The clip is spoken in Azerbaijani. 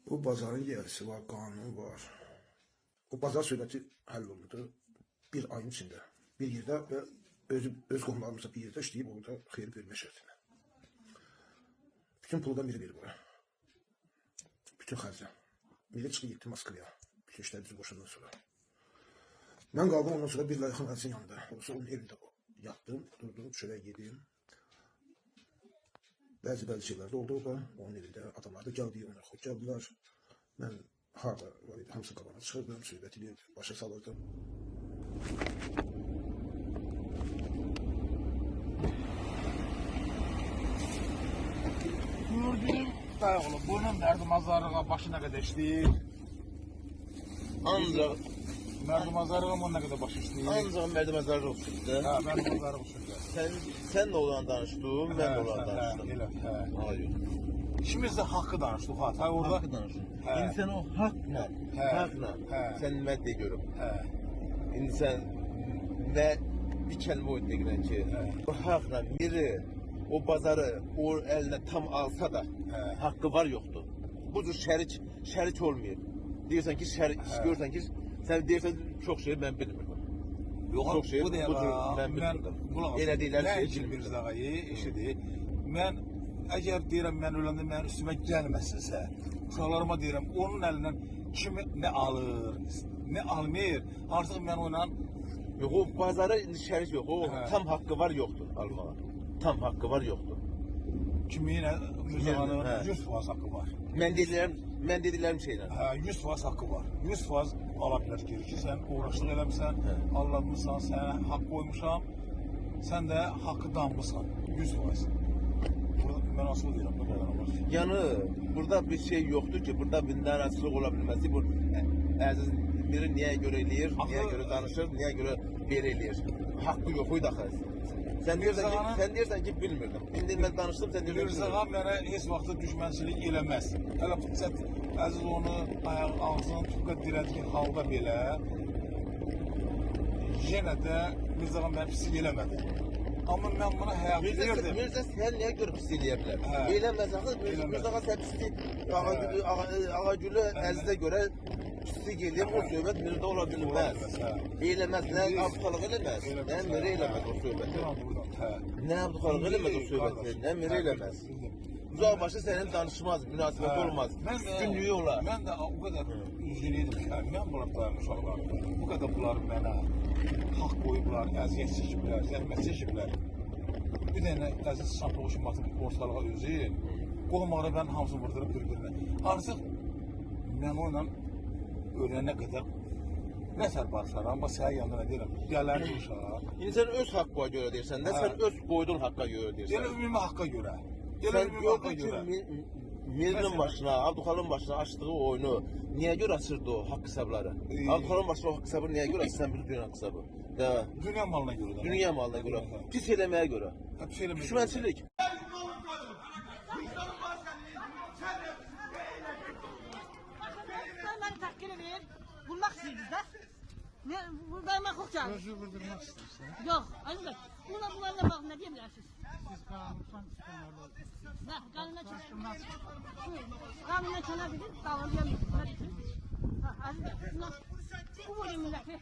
Bu bazarın yerisi var, kanunu var. Bu bazar söhbəti həll olundu bir ayın içində. Bir yerdə və öz qohumlarımızla bir yerdə işləyib orada xeyir görmə şərtinə. Bütün pulu da biri verir bura. Bütün xərcə. Biri çıxıb getdi Moskvaya. Bütün işlər bizi qoşandan sonra. Mən qaldım ondan sonra bir layıqın əzinin yanında. Olsa onun evində yatdım, durdum, çörək yedim. Bəzi şeylər də oldu orada. Onun evində adamlar da gəldi, onlar xoş gəldilər. Mən harada var idi, hamısı qabana çıxırdım, söhbət edib, başa salırdım. Gördüğüm dayı oğlum, bunun Mərdimazarlığa başı nə qədər işləyir? Ancaq Mərdimazarlığa bunun nə qədər başı işləyir? Ancaq Mərdimazarlıq olsun da. Hə, Mərdimazarlıq olsun da. Sən də olan danışdın, mən də olan danışdım. Elə, hə. Hayır. İkimiz də haqqı danışdıq, ha. Orada Haqqı danışdın. İndi sən o haqla, sən nə deyirəm? Hə. İndi sən nə bir kəlmə o deyirəm ki, bu haqla biri o bazarı o əlinə tam alsa da haqqı var yoxdur. Bu cür şərik olmayıb. Deyirsən ki, görürsən ki, sən deyirsən çox şey mən bilmirəm. Yox, çox şey bu da mən bilmirəm. Elə deyirlər ki, Mirza ağayı eşidir. Mən əgər deyirəm mən öləndə mənim üstümə gəlməsinsə, uşaqlarıma deyirəm onun əlindən kimi nə alır, nə almır, artıq mən onunla yox, o bazara indi şərik yox, o tam haqqı var yoxdur almağa. Tam haqqı var yoxdur. Kiminə Mirza'nın 100% haqqı var. Mən dediklərim şeylər. Hə, 100% haqqı var. 100% ala bilər ki, sən uğraşlıq eləmişsən, allanmışsan, sənə haqq qoymuşam, sən də haqqı danmışsan. 100%. Mən asıl deyirəm, bu qədər var. Yəni, burada bir şey yoxdur ki, burada bir narazılıq ola bilməsi, bu əziz biri niyə görə eləyir, niyə görə danışır, niyə görə belə eləyir. Haqqı yox idi axı. Sən deyirsən ki, bilmirdim. İndi mən danışdım, sən deyirsən ki, Mirzağa mənə heç vaxtı düşmənçilik eləməz. Hələ fırsat əziz onu ağzını tüqqa dirədkin halda belə yenə də Mirzağa mənə pislik eləmədi. Amma mən buna həyat verdim. Mirza sən niyə görə pis eləyə bilər? Eləməz axı, Mirzağa sən pislik, Ağagülü əzizə görə pislik eləyəm, o söhbət Mirza ola bilməz. Eləməz, nə abdüxalıq eləməz, nə miri eləməz o söhbəti. Nə abdüxalıq eləməz o söhbəti, nə miri eləməz. Uzaq başı sənin danışmaz, münasibət olmaz, üstünlüyü olar. Mən də o qədər üzülüyordum ki, mən bunların uşaqlar, bu qədər bunlar mənə haqq qoyublar, əziyyət çəkiblər, zəhmət çəkiblər. Bir dənə əziz şampoğuşum atıb ortalığa özü, qohumları mən hamısını vurdurub bir-birinə. Artıq mən onunla ölənə qədər nə sər barışlar, amma səhər yanına deyirəm, gələni uşaq. İndi sən öz haqqa görə deyirsən də, sən öz qoyduğun haqqa görə deyirsən. Elə ümumi haqqa görə. Sən gördün ki, Mirinin başına, Abdüxalın başına açdığı oyunu niyə görə açırdı o haqq hesabları? Abdüxalın başına o haqq hesabı niyə görə açırsan bir dünya haqq hesabı? Dünya malına görə. Dünya malına görə. Pis eləməyə görə. Düşmənçilik. Beni tahkir edin. Bulmak istiyoruz da. Ne, buradayım hukuk canım. Özü vurdurmak istersen. Yok, Aziz Bey. Bunlarla bakın ne diyebilirsiniz? Siz kanundan çıkanlarla. Ne, kanuna çıkın. Kanuna çalabilir, davranmayabilir. Ne diyorsunuz? Aziz Bey, bunlar bu bölüm milleti.